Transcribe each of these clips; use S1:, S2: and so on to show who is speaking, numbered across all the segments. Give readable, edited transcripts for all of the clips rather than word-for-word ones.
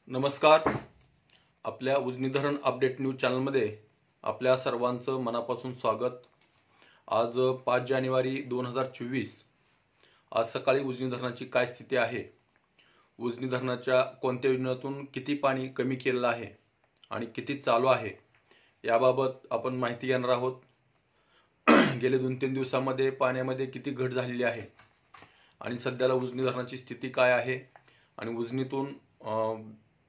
S1: नमस्कार. आपल्या उजनी धरण अपडेट न्यूज चॅनलमध्ये आपल्या सर्वांचं मनापासून स्वागत. आज 5 जानेवारी 2024. आज सकाळी उजनी धरणाची काय स्थिती आहे, उजनी धरणाच्या कोणत्या योजनेतून किती पाणी कमी केलेलं आहे आणि किती चालू आहे याबाबत आपण माहिती घेणार आहोत. गेले 2-3 दिवसांमध्ये पाण्यामध्ये किती घट झालेली आहे आणि सध्याला उजनी धरणाची स्थिती काय आहे आणि उजनीतून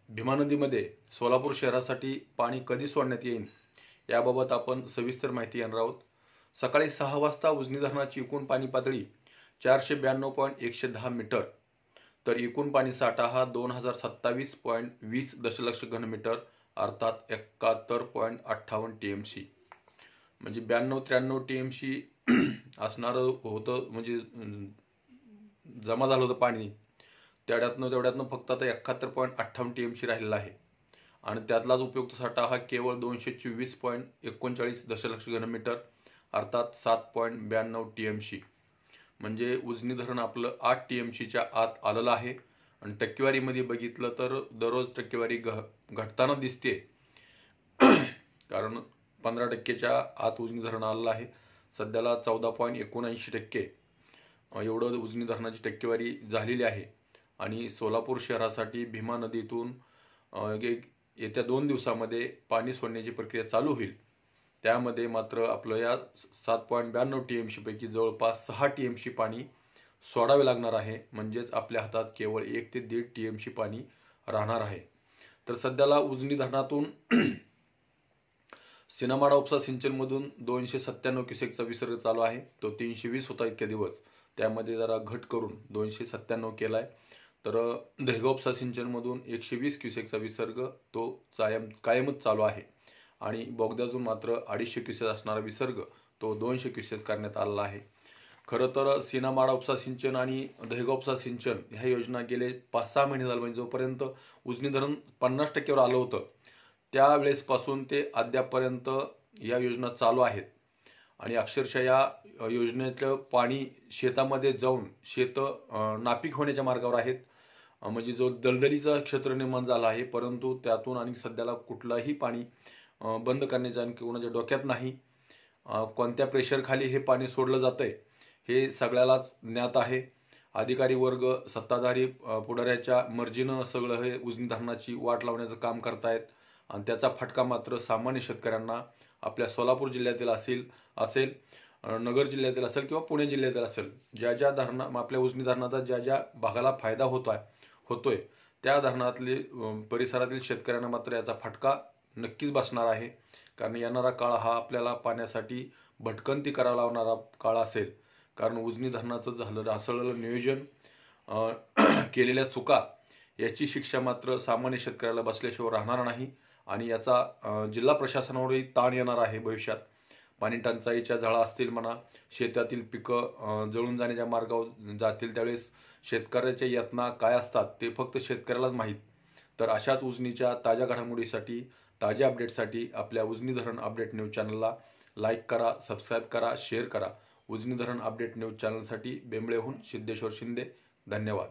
S1: भीमा नदीमध्ये सोलापूर शहरासाठी पाणी कधी सोडण्यात येईल याबाबत आपण सविस्तर माहिती घेणार आहोत. सकाळी 6 वाजता उजनी धरणाची एकूण पाणी पातळी 492.110 मीटर, तर एकूण पाणी साठा हा 2027.20 दशलक्ष घनमीटर अर्थात 71.58 TMC, म्हणजे 92-93 TMC असणारं होतं, म्हणजे जमा झालं होतं पाणी. तेवढ्यातनं फक्त आता 71.58 TMC राहिलेला आहे आणि त्यातलाच उपयुक्त साठा हा केवळ 224.39 दशलक्ष घनमीटर अर्थात 7.92 TMC, म्हणजे उजनी धरण आपलं 8 TMCच्या आत आलेलं आहे. आणि टक्केवारीमध्ये बघितलं तर दररोज टक्केवारी घटताना दिसते, कारण 15% आत उजनी धरण आलेलं आहे. सध्याला 14.79% एवढं उजनी धरणाची टक्केवारी झालेली आहे. आणि सोलापूर शहरासाठी भीमा नदीतून येत्या 2 दिवसामध्ये पाणी सोडण्याची प्रक्रिया चालू होईल. त्यामध्ये मात्र आपलं या 7.92 TMC पैकी जवळपास 6 TMC पाणी सोडावे लागणार आहे, म्हणजेच आपल्या हातात केवळ 1 ते 1.5 TMC पाणी राहणार आहे. तर सध्याला उजनी धरणातून सिनामाडा उपसा सिंचनमधून 297 क्युसेकचा विसर्ग चालू आहे. तो 320 होता इतके दिवस, त्यामध्ये जरा घट करून 297 केलाय. तर दहेगाव उपसा सिंचनमधून 120 क्युसेकचा विसर्ग तो कायमच चालू आहे. आणि बोगद्यातून मात्र 250 क्युसेक असणारा विसर्ग तो 200 क्युसेक करण्यात आलेला आहे. खरं तर सिनामाडा उपसा सिंचन आणि दहेगाव उपसा सिंचन ह्या योजना गेले 5-6 महिने झाले, म्हणजे जोपर्यंत उजनी धरण 50% आलं होतं त्यावेळेसपासून ते अद्यापपर्यंत या योजना चालू आहेत. आणि अक्षरशः या योजनेतलं पाणी शेतामध्ये जाऊन शेत नापीक होण्याच्या मार्गावर आहेत, म्हणजे जो दलदलीचा क्षेत्र निर्माण झाला आहे. परंतु त्यातून आणि सध्याला कुठलाही पाणी बंद करण्याच्या आणि कोणाच्या डोक्यात नाही. कोणत्या प्रेशर खाली हे पाणी सोडलं जातंय हे सगळ्यालाच ज्ञात आहे. अधिकारी वर्ग सत्ताधारी पुढाऱ्याच्या मर्जीनं सगळं हे उजनी धरणाची वाट लावण्याचं काम करतायत आणि त्याचा फटका मात्र सामान्य शेतकऱ्यांना आपल्या सोलापूर जिल्ह्यातील असेल नगर जिल्ह्यातील असेल किंवा पुणे जिल्ह्यातील असेल, ज्या धरणा आपल्या उजनी धरणाचा ज्या भागाला फायदा होतोय त्या धरणातले परिसरातील शेतकऱ्यांना मात्र याचा फटका नक्कीच बसणार आहे. कारण येणारा काळ हा आपल्याला पाण्यासाठी भटकंती करावा लावणारा काळ असेल. कारण उजनी धरणाचं झालं ढासळलेलं नियोजन, केलेल्या चुका याची शिक्षा मात्र सामान्य शेतकऱ्याला बसल्याशिवाय राहणार नाही. आणि याचा जिल्हा प्रशासनावरही ताण येणार आहे भविष्यात. पाणी टंचाईच्या झळा असतील म्हणा, शेतातील पिकं जळून जाण्याच्या मार्गावर जातील, त्यावेळेस शेतकऱ्याच्या यातना काय असतात ते फक्त शेतकऱ्यालाच माहीत. तर अशाच उजनीच्या ताज्या घडामोडीसाठी, ताज्या अपडेटसाठी आपल्या उजनी धरण अपडेट न्यूज चॅनलला लाईक करा, सबस्क्राईब करा, शेअर करा. उजनी धरण अपडेट न्यूज चॅनलसाठी बेंबळेहून सिद्धेश्वर शिंदे. धन्यवाद.